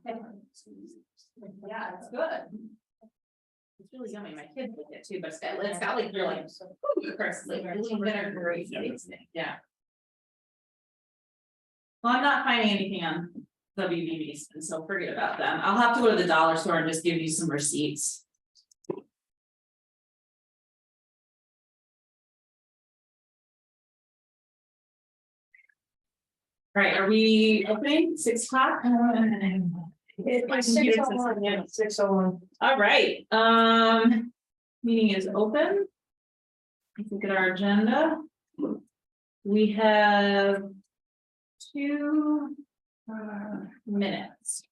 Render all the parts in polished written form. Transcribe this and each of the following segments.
Yeah, it's good. It's really yummy. My kids like it too, but it's got like really, of course, like a little vinegary taste. Yeah. Well, I'm not finding anything on WBB's, and so forget about them. I'll have to go to the dollar store and just give you some receipts. Right, are we opening 6 o'clock? It's 6:01, yeah, 6:01. All right, meeting is open. Let's look at our agenda. We have 2 minutes.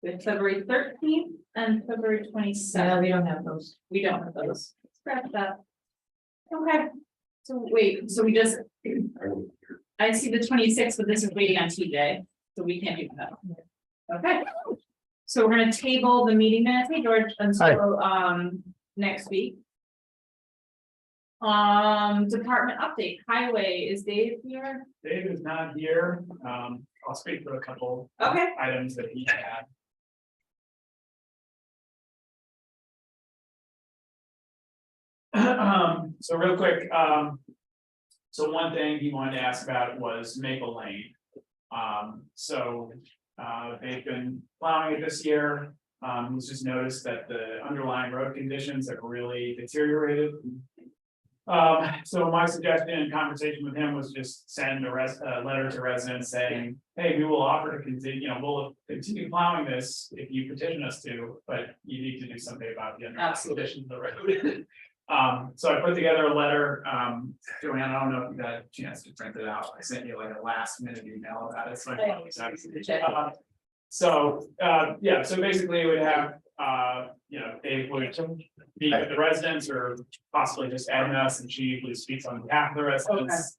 With February 13th and February 27th. We don't have those. We don't have those. Scratch that. Okay, so wait, so we just. I see the 26th, but this is waiting on TJ, so we can't do that. Okay. So we're gonna table the meeting minutes, hey George, until next week. Department update, highway, is Dave here? Dave is not here. I'll speak for a couple Okay. items that he had. So real quick, so one thing he wanted to ask about was Maple Lane. They've been plowing it this year. He's just noticed that the underlying road conditions have really deteriorated. So my suggestion in conversation with him was just send a letter to residents saying, hey, we will offer to continue, we'll continue plowing this if you petition us to, but you need to do something about the underlying conditions of the road. So I put together a letter, Joanne, I don't know if you got a chance to print it out. I sent you like a last minute email about it. So so basically it would have, Dave would meet with the residents or possibly just add us, and she usually speaks on behalf of the residents.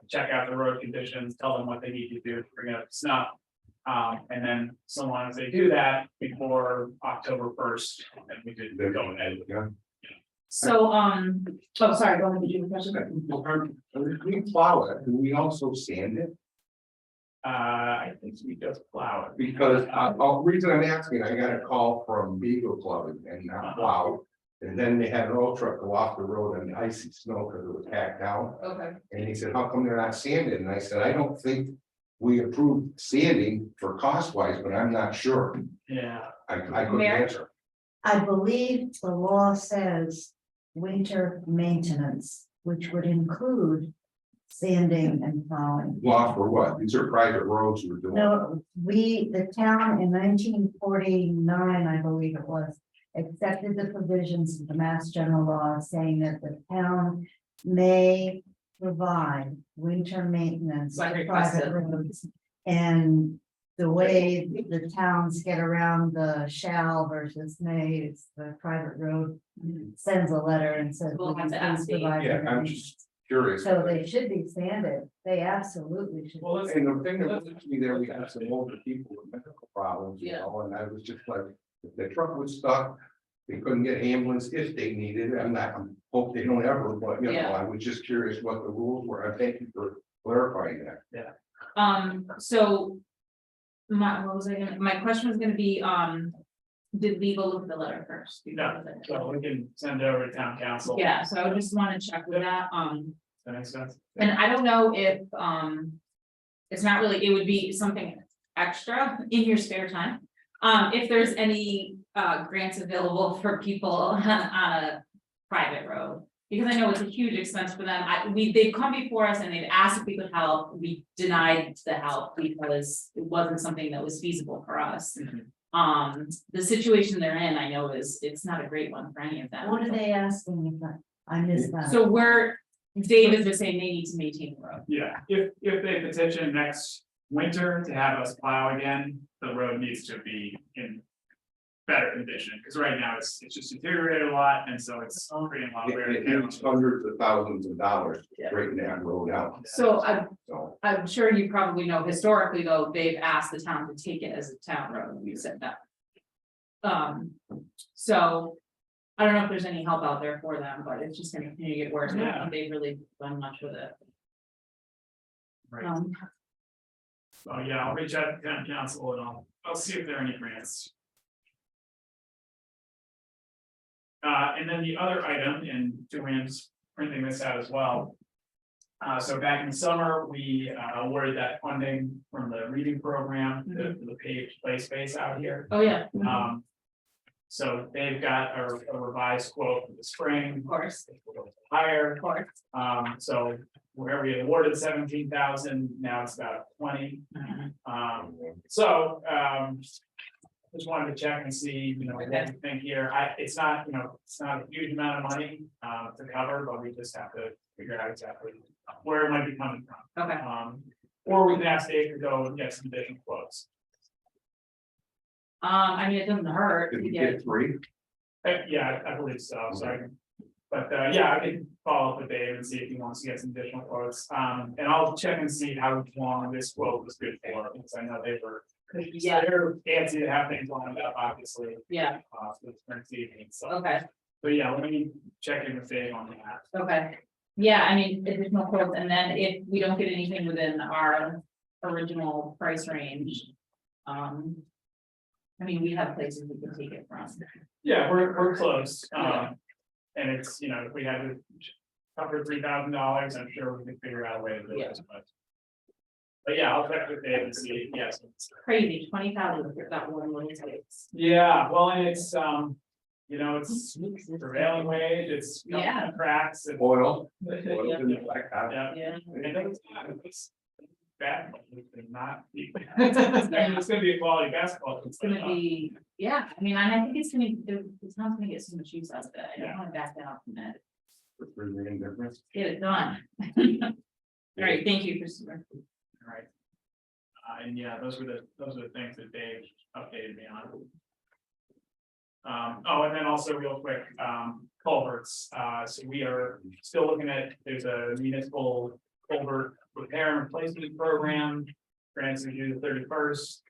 Check out the road conditions, tell them what they need to do to bring it up to snuff. And then so long as they do that before October 1st, then we could go ahead. So, oh, sorry, go ahead, did you have a question? We plow it, and we also sand it, I think we just plow it. because the reason I'm asking, I got a call from Beagle Club and not plow. And then they had an oil truck go off the road on the icy snow because it was packed down. Okay. And he said, how come they're not sanded? And I said, I don't think we approved sanding for cost wise, but I'm not sure. Yeah. I couldn't Mary? answer. I believe the law says winter maintenance, which would include sanding and plowing. Law for what? These are private roads we're doing. No, the town in 1949, I believe it was, accepted the provisions of the Mass General Law saying that the town may provide winter maintenance So I to requested. private roads. And the way the towns get around the shall versus may is the private road sends a letter and says. We'll have to "Please ask the- provide Yeah, winter I'm maintenance." just curious. So they should be sanded. They absolutely should. Well, let's- And the thing that was me there, we had some older people with medical problems, Yeah. and I was just like, if the truck was stuck. They couldn't get ambulance if they needed it, I hope they don't ever, but Yeah. I was just curious what the rules were, I thank you for clarifying that. So. My question was gonna be, did legal look at the letter first? No, so we can send it over to town council. Yeah, so I just wanna check with that, That makes sense. and I don't know if, it's not really, it would be something extra in your spare time. If there's any, grants available for people on a private road. Because I know it's a huge expense for them. They've come before us and they've asked if we could help. We denied the help because it wasn't something that was feasible for us. The situation they're in, I know it's not a great one for any of them. What are they asking? I missed that. So Dave is just saying they need to maintain the road. Yeah, if they petition next winter to have us plow again, the road needs to be in better condition, because right now it's just deteriorated a lot, and so it's creating a lot of wear and tear. It's hundreds of thousands of dollars to Yeah. straighten that road out, So so. I'm sure you probably know historically, though, they've asked the town to take it as a town road, and we said no. So I don't know if there's any help out there for them, but it's just gonna continue to get worse. I don't think they've really done much with it. Right. So yeah, I'll reach out to town council and I'll see if there are any grants. And then the other item, and Joanne's printing this out as well. So back in the summer, we awarded that funding from the reading program, the paved play space out here. Oh, yeah, So they've got a revised quote for the spring. of course, Higher, of course. so where we had awarded 17,000, now it's about 20. So, just wanted to check and see, what you think here. It's not, it's not a huge amount of money, to cover, but we just have to figure out exactly where it might be coming from. Okay, Or we can ask Dave to go and get some additional quotes. I mean, it doesn't hurt. Did to we get- get 3? Yeah, I believe so, but yeah, I can follow up with Dave and see if he wants to get some additional quotes, and I'll check and see how long this quote was good for, because I know they were. Yeah. They're fancy to have things lined up, obviously, Yeah, for the spring season, so, okay, but yeah, let me check in with Dave on that. okay. Yeah, I mean, additional quotes, and then if we don't get anything within our original price range. I mean, we have places we can take it from. Yeah, we're close, Yeah. and it's, if we had to cover $3,000, I'm sure we could figure out a way to do Yeah. it, but yeah, I'll check with Dave and see, yes. Crazy, 20,000 for that one little place. Yeah, well, and it's, it's prevailing wage, it's. Yeah. Cracks. and- Oil. Yeah. Oil didn't affect that. Yeah. Yeah, And it's bad, it's not. It's gonna be a quality basketball. it's gonna be, yeah, I mean, and I think it's gonna, the town's gonna get so much use out of it, I don't Yeah. wanna back down from that, For $3 million difference. get it done. All right, thank you, Christopher. Right. And yeah, those were the things that Dave updated me on. Oh, and then also real quick, culverts, so we are still looking at, there's a municipal culvert repair and replacement program. Grants are due the 31st.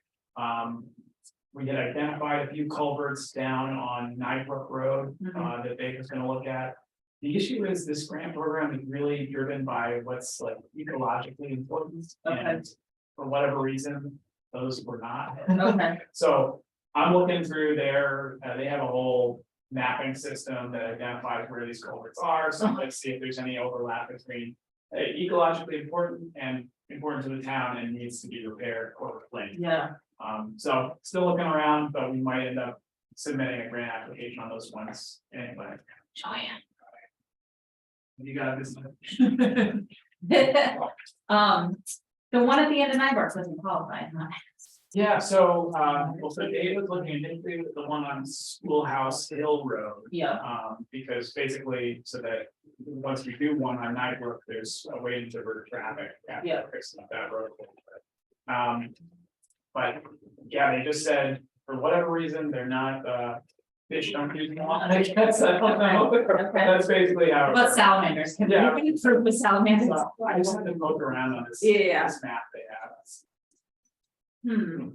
We had identified a few culverts down on Nybrook Road, that Dave was gonna look at. The issue is this grant program is really driven by what's like ecologically important, and for whatever reason, those were not. Okay, So I'm looking through there, they have a whole mapping system that identifies where these culverts are, so let's see if there's any overlap between. Ecologically important and important to the town and needs to be repaired or replaced. yeah, So still looking around, but we might end up submitting a grant application on those ones anyway. Joanne. You got this. The one at the end of Nybrook wasn't qualified, huh? Yeah, so, so Dave was looking initially with the one on Schoolhouse Hill Road. Yeah, Because basically, so that once we do one on Nybrook, there's a way to divert traffic. after Yeah. fixing up that road. But, yeah, they just said, for whatever reason, they're not, fish don't use them. I guess, I don't know. Okay. That's basically how. but salamanders, can Yeah. we improve with salamanders? So I just had to poke around on this. Yeah. This map they have.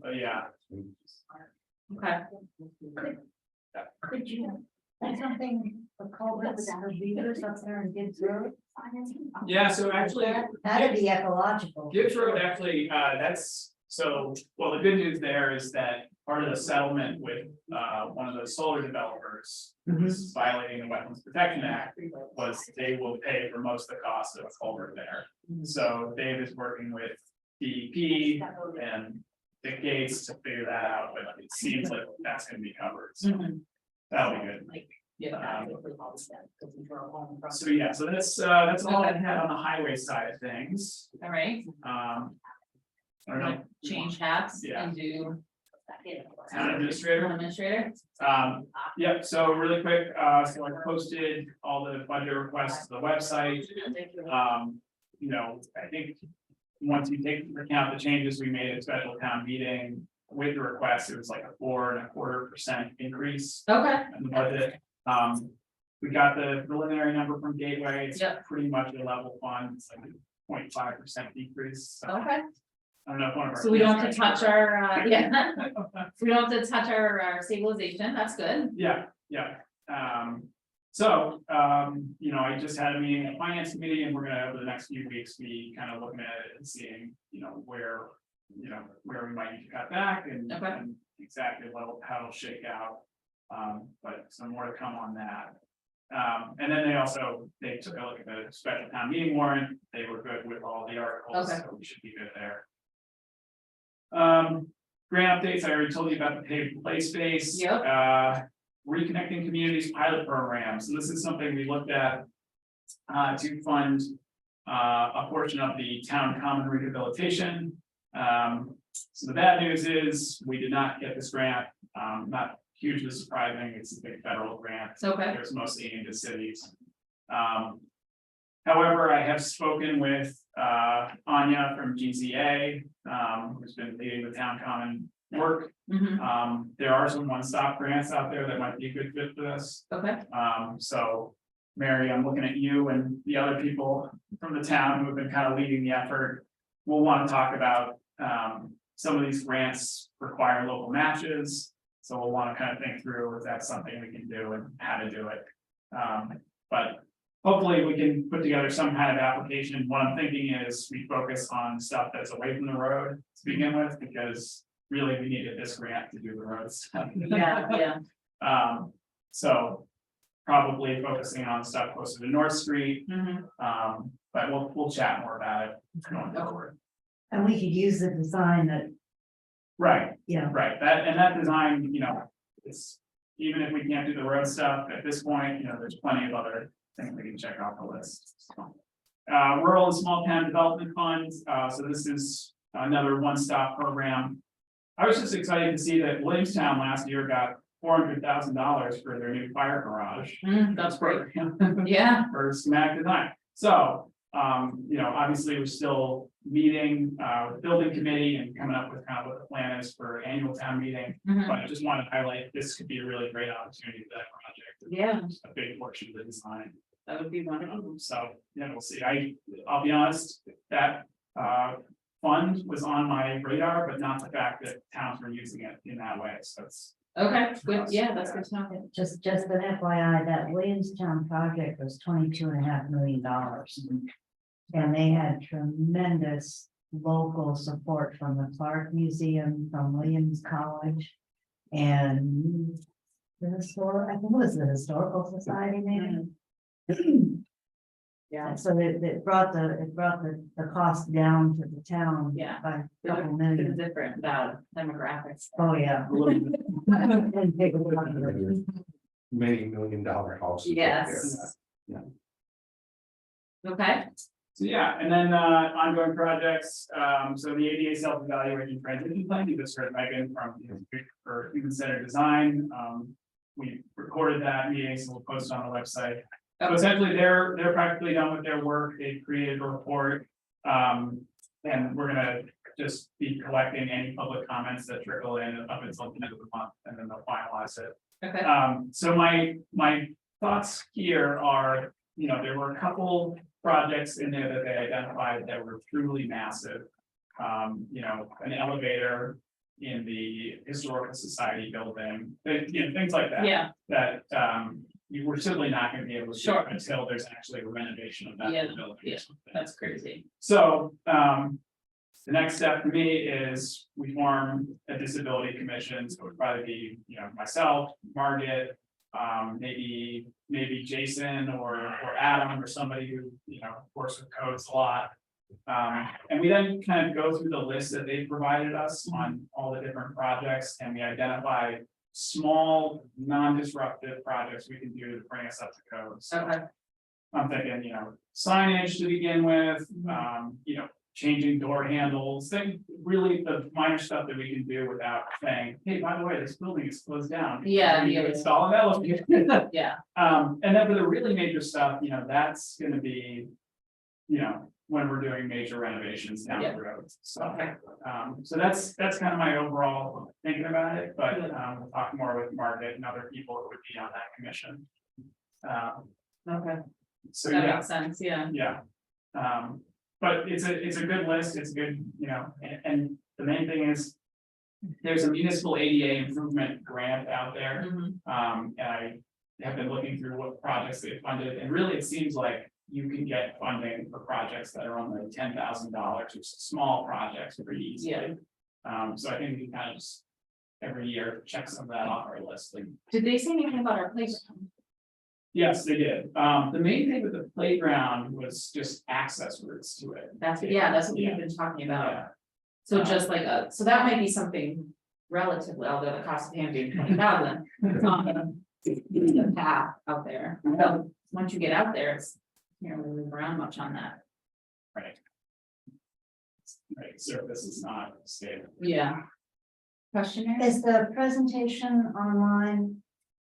But yeah, Okay, Could you, say something for culverts for beavers up there in Gibbs Road? yeah, so actually. That'd be ecological. Gibbs Road actually, that's, so, well, the good news there is that part of the settlement with, one of the solar developers. Who's violating the Wetlands Protection Act, was they will pay for most of the cost of a culvert there. So Dave is working with DEP and Dick Gates to figure that out, but it seems like that's gonna be covered, so Mhm. that'll be good. Yeah. So yeah, so that's all I had on the highway side of things. All right, I don't know. change hats Yeah. and do. Town administrator. Town administrator, Yep, so really quick, so I posted all the budget requests to the website. I think once you take into account the changes we made at special town meeting with the request, it was like a 4.25% increase okay, in the budget. We got the preliminary number from Gateway, it's Yep. pretty much a level fund, it's like a 0.5% decrease. So okay, I don't know if one of our. so we don't have to touch our, yeah. We don't have to touch our stabilization, that's good. Yeah, yeah. I just had a meeting in the finance committee and we're gonna, over the next few weeks, be kind of looking at it and seeing, where you know, where we might need to cut back and Okay. and exactly how it'll shake out. But some more to come on that. And then they took a look at the special town meeting warrant, they were good with all the articles, Okay. so we should be good there. Grant updates, I already told you about the paved play space. Yep. Reconnecting communities pilot programs, and this is something we looked at. To fund a portion of the town common rehabilitation. So the bad news is, we did not get this grant, not hugely surprising, it's a big federal grant. It's okay. It was mostly aimed at cities. However, I have spoken with Anya from GZA, who's been leading the town common work. Mhm. There are some one-stop grants out there that might be a good fit for this. Okay, So Mary, I'm looking at you and the other people from the town who have been kind of leading the effort. We'll want to talk about some of these grants require local matches. So we'll want to kind of think through if that's something we can do and how to do it. But hopefully we can put together some kind of application. What I'm thinking is we focus on stuff that's away from the road to begin with, because really we needed this grant to do the road stuff. yeah, So probably focusing on stuff closer to North Street, Mhm. but we'll chat more about it going forward. And we could use the design that, Right, you know, right, that design, you know, it's, even if we can't do the road stuff at this point, you know, there's plenty of other things we can check off the list. So, rural and small town development funds, so this is another one-stop program. I was just excited to see that Williamstown last year got $400,000 for their new fire garage. That's great, For yeah, for schematic design. So, you know, obviously, we're still meeting, with the building committee and coming up with kind of what the plan is for annual town meeting. Mhm. But I just want to highlight, this could be a really great opportunity for that project. yeah, A big portion of the design. that would be wonderful. So, yeah, we'll see. I'll be honest, that, fund was on my radar, but not the fact that towns were using it in that way. So it's, Okay, good, yeah, that's good to know. just an FYI, that Williamstown project was $22.5 million. And they had tremendous local support from the Clark Museum, from Williams College. And I think it was the Historical Society maybe. Yeah, So it brought the cost down to the town. Yeah. By a couple it's million. different, demographics. Oh, yeah. And take a look at it. Many $1 million houses. up there. Yes. Okay, so yeah, and then, ongoing projects, so the ADA self-evaluation transition plan, you just heard Megan from, for human centered design. We recorded that meeting, so we'll post it on the website. So essentially, they're practically done with their work, they've created a report. And we're gonna just be collecting any public comments that trickle in up until the end of the month, and then they'll finalize it. okay, So my thoughts here are, you know, there were a couple projects in there that they identified that were truly massive. You know, an elevator in the Historical Society building, you know, things like that. yeah, That, you were simply not gonna be able to do Sure. until there's actually a renovation of that Yeah, building yeah. or something. that's crazy. So, the next step for me is we form a disability commission, so it would probably be, you know, myself, Margaret. Maybe Jason or Adam or somebody who, you know, works with codes a lot. And we then kind of go through the list that they provided us on all the different projects, and we identify small, non-disruptive projects we can do to bring us up to code. So Okay, I'm thinking, you know, signage to begin with, you know, changing door handles, really the minor stuff that we can do without saying, hey, by the way, this building is closed down. Yeah, We need to yeah. Install an elevator. yeah, And then for the really major stuff, you know, that's gonna be, you know, when we're doing major renovations down Yeah. the road, so. Okay. So that's kind of my overall thinking about it, but, Good. we'll talk more with Margaret and other people that would be on that commission. okay, So, that yeah. makes sense, yeah, Yeah. But it's a good list, it's good, you know, and the main thing is. There's a municipal ADA improvement grant out there, Mhm. and I have been looking through what projects they funded, and really it seems like. you can get funding for projects that are under $10,000, which is small projects pretty easily. So I think we kind of just every year check some of that off our list. Like, Did they say anything about our playground? yes, they did. The main thing with the playground was just access routes to it. That's what Yeah. we've been talking about. Yeah. So just like so that might be something relatively, although the cost of him being 20,000. The path out there, so once you get out there, it's, you know, move around much on that. Right. Right, surface is not stable. Yeah. Questionnaire? Is the presentation online?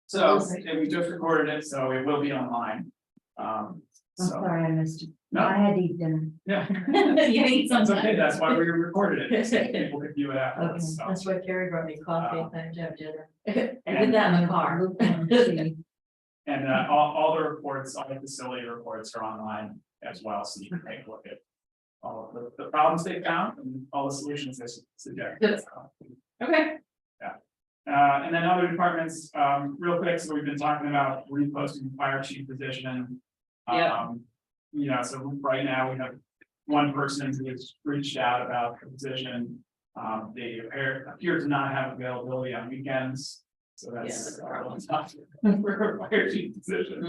So, and we just recorded it, so it will be online. I'm So, sorry, I missed it. I no, had eaten. yeah, You need that's some. okay, that's why we recorded it, so people could view it Okay, afterwards, so. that's what Jerry brought me coffee, Uh, thank you, dinner. I did that in the car. And all the reports, all the facility reports are online as well, so you can take a look at. All of the problems they found and all the solutions they suggest. Good. Okay, And then other departments, real quick, so we've been talking about reposting the fire chief position. Yeah. You know, so right now we have one person who's reached out about the position. They appear to not have availability on weekends. So Yeah, that's that's a a problem. tough for a fire chief position.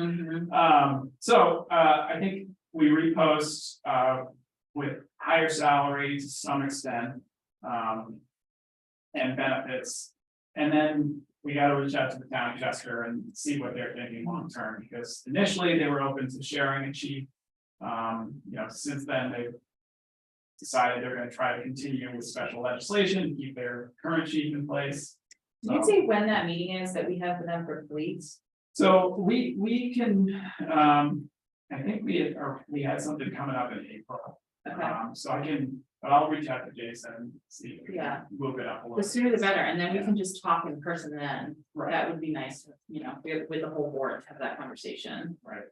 mhm, So I think we repost with higher salary to some extent. And benefits. And then we gotta reach out to the town of Chester and see what they're thinking long term, because initially they were open to sharing a chief. You know, since then they've decided they're gonna try to continue with special legislation, keep their current chief in place. did you say when that meeting is that we have for them for police? So we can, I think we had something coming up in April. Okay, So I can, but I'll reach out to Jason and see if we Yeah. can move it up a the little. sooner the better, and then we Yeah. can just talk in person then, Right. that would be nice, you know, with the whole board to have that conversation. Right.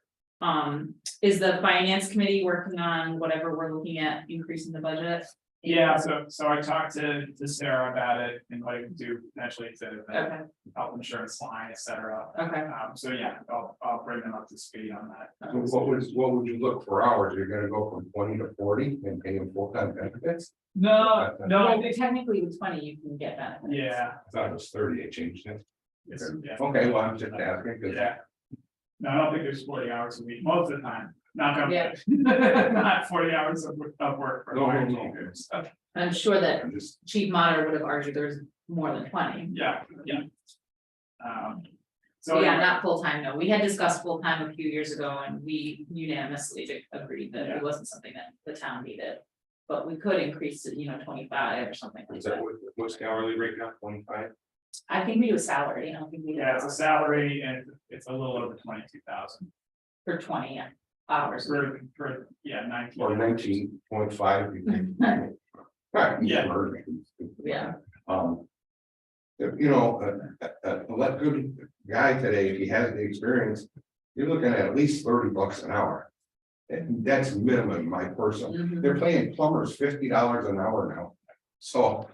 Is the finance committee working on whatever we're looking at increasing the budget? Yeah, so I talked to Sarah about it and what it could do potentially to the Okay, health insurance line, et cetera. okay. So yeah, I'll bring them up to speed on that. So what would you look for hours? You're gonna go from 20 to 40 and pay them full-time benefits? No, I Well, think, technically with 20, you can get benefits. yeah. I thought it was 30, I changed it. it's- yeah. Okay, well, I'm just asking, because Yeah. No, I don't think there's 40 hours a week, most of the time, not gonna, Yeah. not 40 hours of work. For No, fire no, no. chief, so, I'm sure that I'm just, Chief Monitor would have argued there's more than 20. Yeah. So. So yeah, anyway, not full-time, no, we had discussed full-time a few years ago and we unanimously agreed that Yeah. it wasn't something that the town needed. But we could increase it, 25 or something like is that that. what's the hourly rate now, 25? I think we do a salary, I don't think we do Yeah, it's a salary and it's a little over 22,000 for 20 hours. for, yeah, 19. Or 19.5? Right. Yeah. Yeah. You know, a good guy today, if he has the experience, you're looking at least $30 an hour. And that's minimum, my personal. Mhm. They're paying plumbers $50 an hour now. So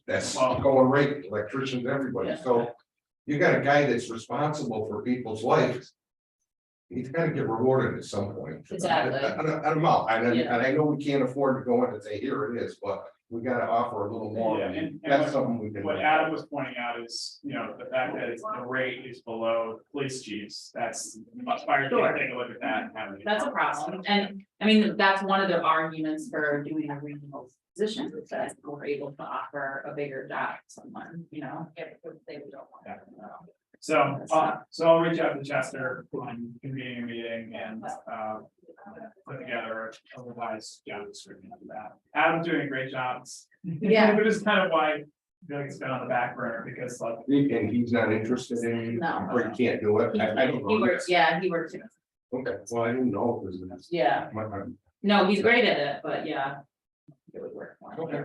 that's Wow. going rate, electricians, everybody. Yeah. So you got a guy that's responsible for people's lives. He's gotta get rewarded at some point. Exactly. An amount, and Yeah. I know we can't afford to go in and say, here it is, but we gotta offer a little more. Yeah, and That's what- something we can. What Adam was pointing out is, the fact that the rate is below the police chiefs, that's, fire Sure. chief, take a look at that. and have it. That's a problem, and I mean, that's one of the arguments for doing a regional position, is that we're able to offer a bigger job to someone, if they don't want it. So, I'll reach out to Chester on convening a meeting and, put together a revised job description of that. Adam's doing a great job. Yeah. Which is kind of why I feel like it's been on the back burner, because like, And he's not interested in, No. or he can't do it. I don't He know. works, yeah, he works, Okay, well, I didn't know. Because it's- yeah, no, he's great at it, but yeah. It would work. for him. Okay.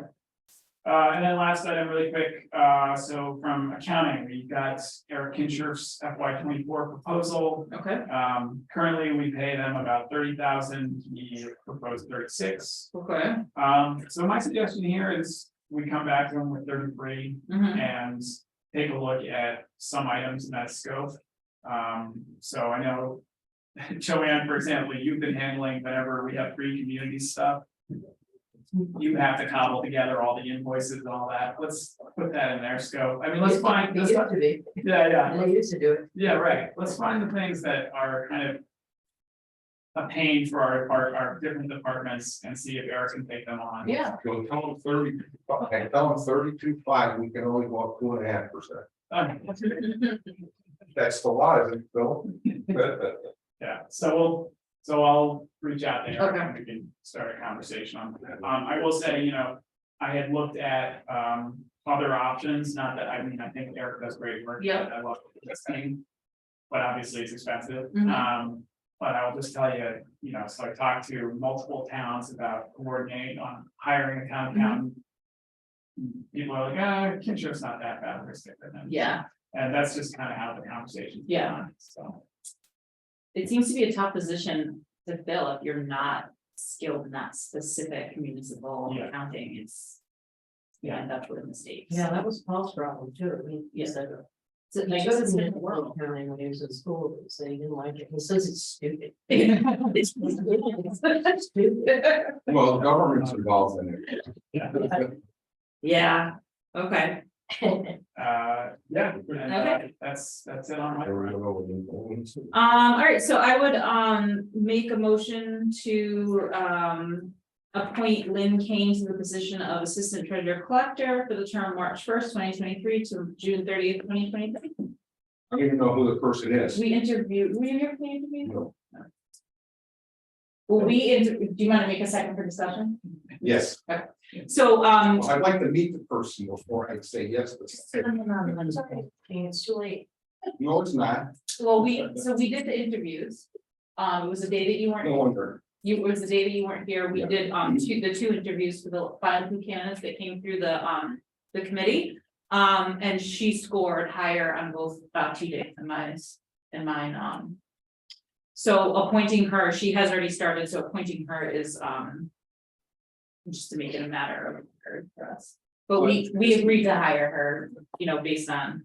and then last item really quick, so from accounting, we got Eric Kinshir's FY 24 proposal. Okay, Currently, we pay them about 30,000, he proposed 36. okay. So my suggestion here is we come back to them with 33 Mhm. and take a look at some items in that scope. So I know Joanne, for example, you've been handling whenever we have free community stuff. You have to cobble together all the invoices and all that. Let's put that in their scope. I mean, let's find, It used to be, yeah. and they used to do it. Yeah, right. Let's find the things that are kind of. A pain for our different departments and see if Eric can take them on. Yeah. So tell them 30, and tell them 32.5, we can only go up 2.5%. That's the law, isn't it, Phil? Yeah, so I'll reach out to Eric Okay. and we can start a conversation on that. I will say, you know, I had looked at other options, not that, I mean, I think Eric does great work. Yep. I love this thing. But obviously it's expensive. Mhm. But I'll just tell you, you know, so I talked to multiple towns about coordinating on hiring a town accountant. People are like, Kinshir's not that bad, we're stick with them. Yeah, And that's just kind of how the conversation. Yeah. So, it seems to be a tough position to fill if you're not skilled in that specific municipal Yeah. accounting, it's. You end up with mistakes. Yeah, that was Paul's problem too. He Yeah. said. So, He like, took this it is in the the world. world counting when he was in school, but said he didn't like it. He says it's stupid. It's Stupid. Well, the government's involved in it. Yeah, okay, yeah, and, Okay. that's it on my. I don't know what you're going to. all right, so I would make a motion to appoint Lynn Kane to the position of Assistant Treasurer Collector for the term March 1st, 2023 to June 30th, 2023. I don't even know who the person is. We interviewed, were you here for the interview? No. Well, do you want to make a second for discussion? Yes, So, well, I'd like to meet the person before I say yes. It's too late. No, it's not. well, we did the interviews. It was the day that you No weren't, wonder. it was the day that you weren't here. We Yeah. did, the two interviews for the final two candidates that came through the committee. And she scored higher on both, TJ and mine. So appointing her, she has already started, so appointing her is, just to make it a matter of her for us. But we agreed to hire her, you know, based on,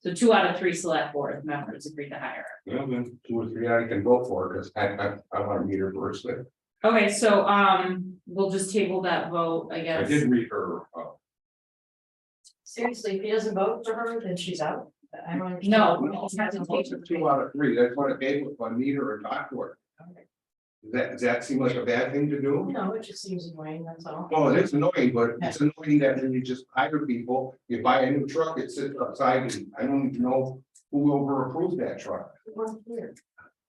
so 2 out of 3 select board members agreed to hire her. Well, then 2 or 3 I can vote for, because I want to meet her first. Okay, so, we'll just table that vote, I I guess. did read her, Seriously, if he doesn't vote for her, then she's out. I don't understand. No, it's not to take her. 2 out of 3, that's what I gave if I meet her and talk to her. Does that seem like a bad thing to do? No, it just seems annoying, that's all. Well, it is annoying, but it's annoying that when you just hire people, you buy a new truck, it sits outside, and I don't even know who over approved that truck. It wasn't clear.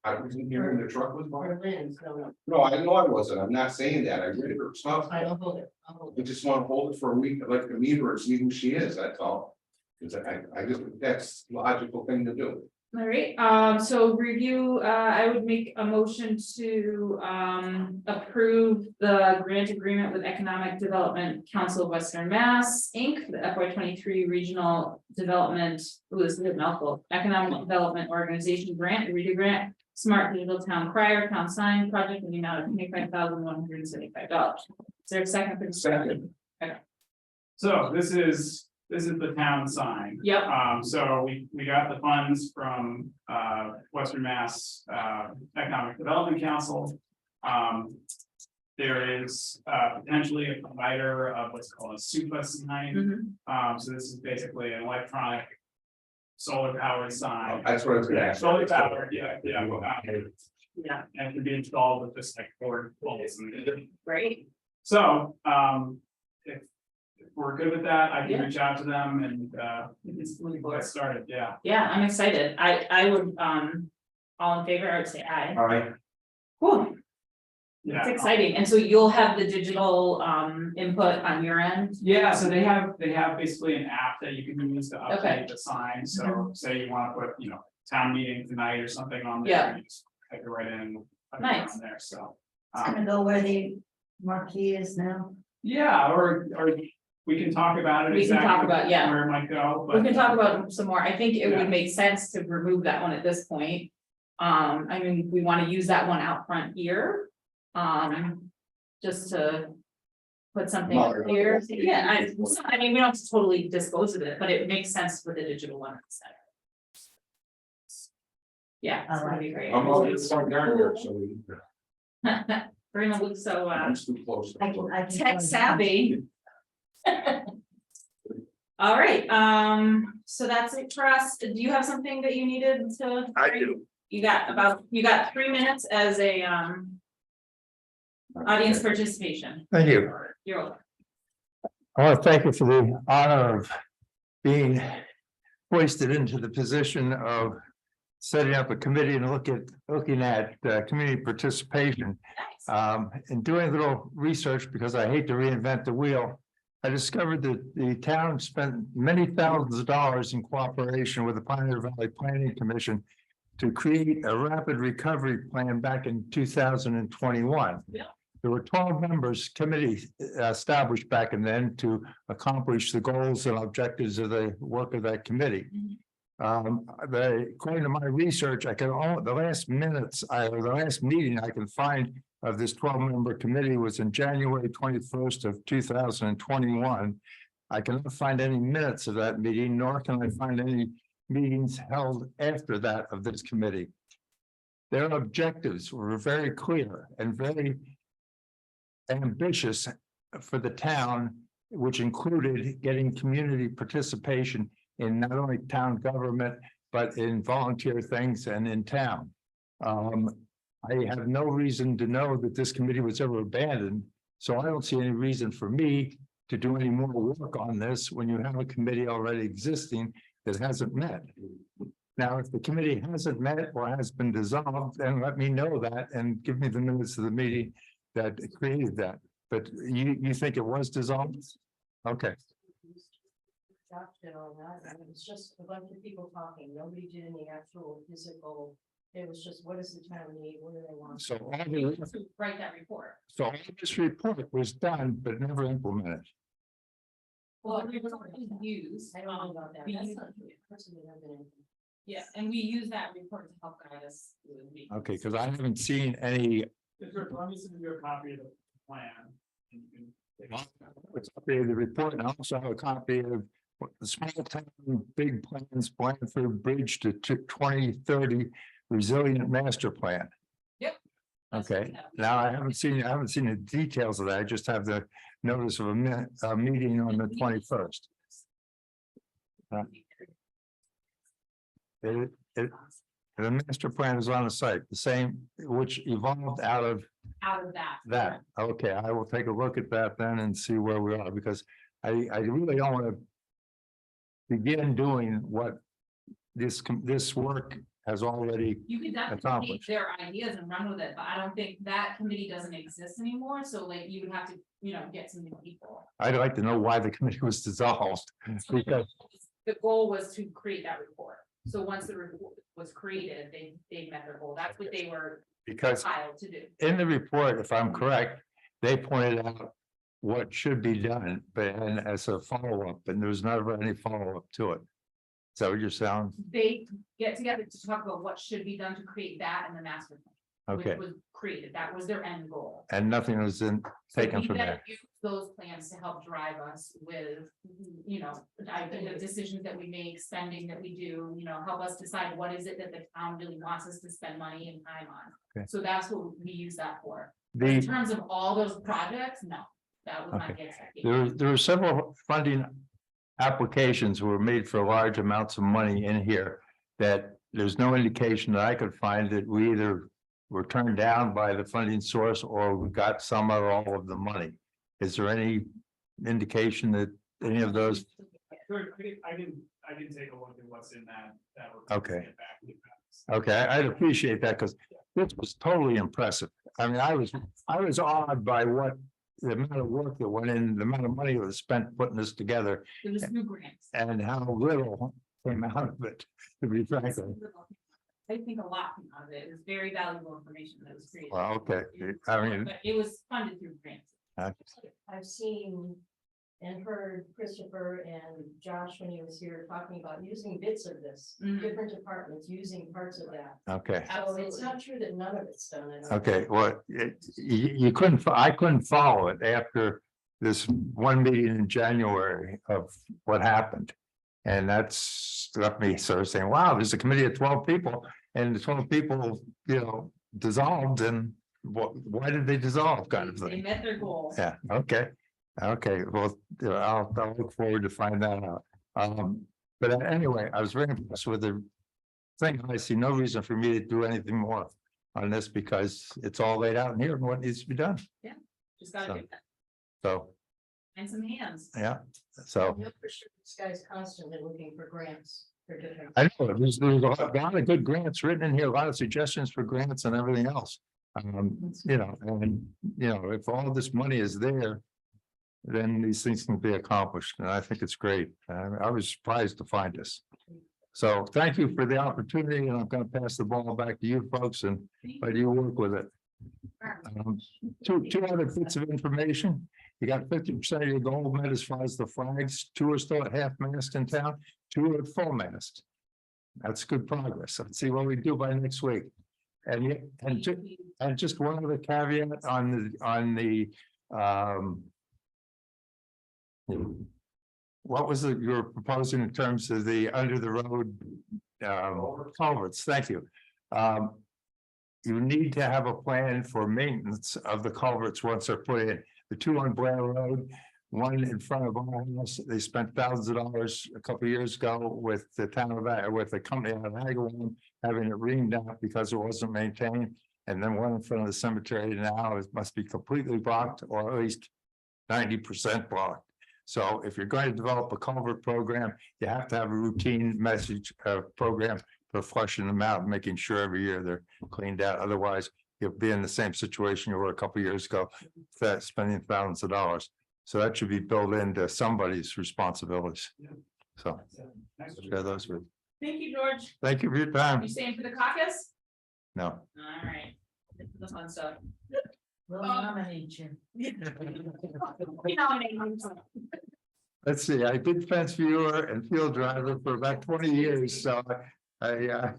I wasn't here when the truck was bought. Or Lynn, so No, I know I wasn't, I'm not saying that, I read her stuff. I don't hold it. I'll hold I it. just want to hold it for a week, I'd like to meet her and see who she is, that's all. Cause I just, that's the logical thing to do. All right, so review, I would make a motion to, approve the grant agreement with Economic Development Council of Western Mass, Inc. For the FY 23 Regional Development, this is a mouthful, Economic Development Organization Grant, REDA grant, Smart Digital Town Crier, Town Sign Project, in the amount of $25,175. Is there a second for discussion? So this is the town sign. Yep. So we got the funds from Western Mass Economic Development Council. There is potentially a provider of what's called a SUPA sign. Mhm. So this is basically an electronic solar powered sign. That's what I was gonna ask. Solar powered, yeah. Yeah, And it can be installed with just like 4 volts and great. so, if we're good with that, I Yeah. can reach out to them and, It's moving forward. get started, yeah. Yeah, I'm excited. I would, all in favor, I would say aye. All right, Cool, Yeah. it's exciting. And so you'll have the digital, input on your end? Yeah, so they have basically an app that you can use to Okay. update the sign, so say you wanna put, town meeting tonight or something on there. Yeah. You just type it right in. and put it Nice. on there, so. It's gonna go where the marquee is now. Yeah, or we can talk about it. We can talk exactly about, yeah. Where it might go, but. We can talk about some more. I think it Yeah. would make sense to remove that one at this point. I mean, we want to use that one out front here. Just to put something up here. Yeah, I mean, we don't have to totally dispose of it, but it makes sense for the digital one instead. Yeah, it's gonna be great. I'm on the front yard, so we. We're gonna look so, It's too close. I can. tech savvy. All right, so that's it for us. Do you have something that you needed to? I do. You got 3 minutes as a, audience participation. Thank you. You're welcome. I want to thank you for the honor of being hoisted into the position of setting up a committee and looking at community participation. And doing a little research, because I hate to reinvent the wheel, I discovered that the town spent many thousands of dollars in cooperation with the Pioneer Valley Planning Commission to create a rapid recovery plan back in 2021. Yeah. There were 12 members committee established back and then to accomplish the goals and objectives of the work of that committee. According to my research, the last meeting I can find of this 12-member committee was in January 21st of 2021. I cannot find any minutes of that meeting, nor can I find any meetings held after that of this committee. Their objectives were very clear and very ambitious for the town, which included getting community participation in not only town government, but in volunteer things and in town. I have no reason to know that this committee was ever abandoned, so I don't see any reason for me to do any more work on this when you have a committee already existing that hasn't met. Now, if the committee hasn't met or has been dissolved, then let me know that and give me the minutes of the meeting that created that. But you think it was dissolved? Okay. Josh did all that, and it was just a bunch of people talking, nobody did any actual physical, it was just, what does the town need, what do they want? So Write that report. all this report was done, but never implemented. Well, we were use. I don't know about that, we that's use- not true. Personally, I've been in- Yeah, and we use that report to help guide us. through the meetings. Okay, because I haven't seen any. Let me send you a copy of the plan. And you can take a- It's a copy of the report, and I also have a copy of the small town big plans, Blandford Bridge to 2030 resilient master plan. Yep. That's what we Okay, have. now I haven't seen the details of that. I just have the notice of a meeting on the 21st. The master plan is on the site, the same, which evolved out of Out of that. that. Okay, I will take a look at that then and see where we are, because I really don't want to begin doing what this work has already. You could definitely take Accomplished. their ideas and run with it, but I don't think that committee doesn't exist anymore, so like you would have to, get some new people. I'd like to know why the committee was dissolved, because The goal was to create that report, so once the report was created, they met their goal, that's what they were filed to do. in the report, if I'm correct, they pointed out what should be done, but and as a follow-up, and there was never any follow-up to it. Is that what you're saying? They get together to talk about what should be done to create that and the master plan. Okay, Which was created, that was their end goal. and nothing was So taken we from then there. use those plans to help drive us with, the decisions that we make, spending that we do, help us decide what is it that the town really wants us to spend money and time on. Okay. So that's what we use that for. In The, terms of all those projects, no, that was not get. there were several funding applications were made for large amounts of money in here that there's no indication that I could find that we either were turned down by the funding source or we got some or all of the money. Is there any indication that any of those? I didn't take a look at what's in that. report. Okay. Get back to you guys. Okay, I'd appreciate that because this was totally impressive. I mean, I was awed by what the amount of work that went in, the amount of money that was spent putting this together It was new grants. and how little came out of it, to be frank. I think a lot came out of it. It was very valuable information that was created. Well, okay, I mean, But it was funded through grants. I've seen and heard Christopher and Josh when he was here talking about using bits of this, Mhm. different departments using parts of that. okay. So it's not true that none of it's done. I don't Okay, think. well, you couldn't, I couldn't follow it after this one meeting in January of what happened. And that's left me sort of saying, wow, there's a committee of 12 people and the 12 people, dissolved, and why did they dissolve, kind of They thing? met their goal. Yeah, okay, well, I'll look forward to find that out. But anyway, I was very impressed with the thing. I see no reason for me to do anything more on this because it's all laid out in here and what needs to be done. Just gotta So- get that, So, find some hands. yeah, so. I know for sure this guy's constantly looking for grants for different. I know, there's a lot of good grants written in here, a lot of suggestions for grants and everything else. If all this money is there. Then these things can be accomplished, and I think it's great. I was surprised to find this. So thank you for the opportunity, and I'm gonna pass the ball back to you folks and let you work with it. Two other bits of information. You got 50% of your gold met as far as the flags. 2 are still at half mast in town, 2 are at full mast. That's good progress. Let's see what we do by next week. And just one other caveat on the what was it you were proposing in terms of the under the road culverts? Thank you. You need to have a plan for maintenance of the culverts once they're put in. The 2 on Blair Road, one in front of our house, they spent thousands of dollars a couple of years ago with the town of, with the company out of Agawam, having it reamed out because it wasn't maintained. And then one in front of the cemetery now, it must be completely blocked or at least 90% blocked. So if you're going to develop a culvert program, you have to have a routine message program for flushing them out, making sure every year they're cleaned out. Otherwise, you'll be in the same situation you were a couple of years ago, spending thousands of dollars. So that should be built into somebody's responsibilities. So share those with. Thank you, George. Thank you for your time. You staying for the caucus? No. All right. Get to the fun stuff. We'll nominate you. You nominate me. Let's see, I did fence viewer and field driver for about 20 years, so I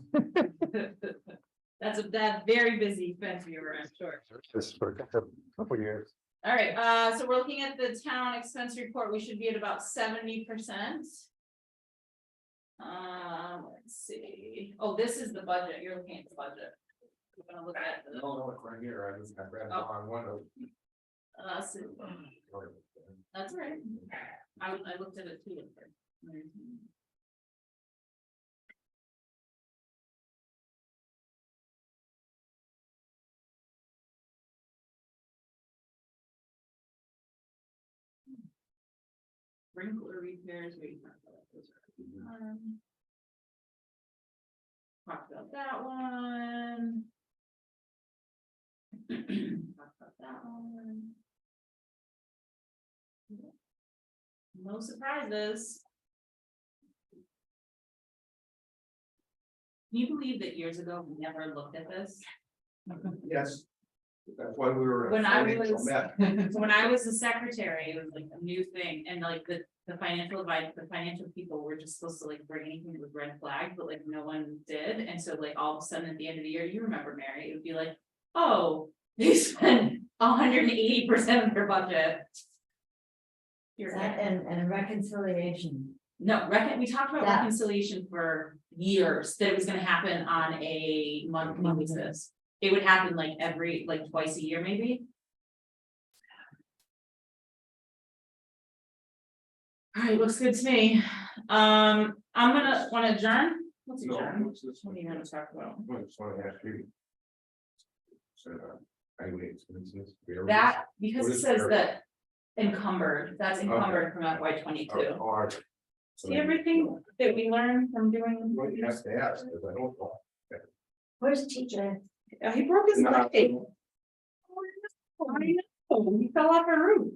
That's that very busy fence viewer, I'm sure. just for a couple of years. All right, so we're looking at the town expense report. We should be at about 70%. Let's see. Oh, this is the budget. You're looking at the budget. We're gonna look at the, No, right here, I read it on one of. so that's all right. I looked at it too. Sprinkler repairs, we talked about those already. Talked about that one. Talked about that one. No surprises. Can you believe that years ago we never looked at this? Yes. That's why we were. When I financial was- mess. When I was a secretary, it was like a new thing, and like the financial advice, the financial people were just supposed to like bring anything with red flag, but like no one did, and so like all of a sudden at the end of the year, you remember, Mary, it would be like, oh, they spent 180% of their budget. You're right. And reconciliation. No, we talked about That- reconciliation for years, that it was gonna happen on a monthly basis. It would happen like twice a year, maybe. All right, looks good to me. I'm gonna wanna adjourn. Let's No, adjourn. what's this What one? do you want to talk about? I just wanna ask you. So, highway expenses. That, because What it is says there? that encumbered, that's encumbered from FY Oh, 22. all right. See everything that we learned from doing. Well, you have to ask, because I don't know. Where's TJ? He broke his No. leg. I know, he fell off a roof.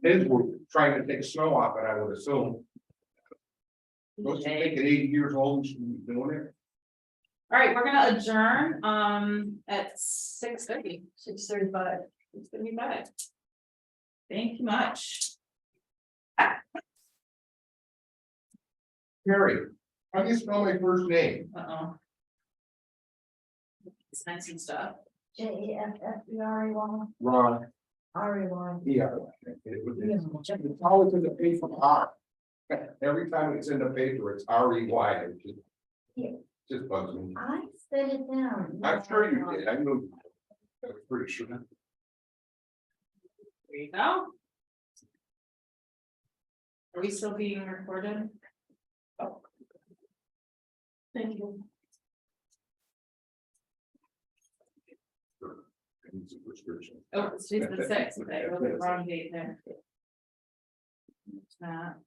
His were trying to take snow off it, I would assume. Don't you think at 80 years old, you should be doing it? All right, we're gonna adjourn, at 6:30. 6:35. It's gonna be bad. Thank you much. Harry, how do you spell my first name? Uh-oh. It's nice and stuff. JEFFERY1, Ron. RE1. Yeah. It's always in the paper R. Every time it's in the paper, it's REY. Just bugs me. I said it down. I'm sure you did, I know. I'm pretty sure. There you go. Are we still being recorded? Thank you. I need some prescription. Oh, it's just the sixth, okay, well, the wrong date there. It's not.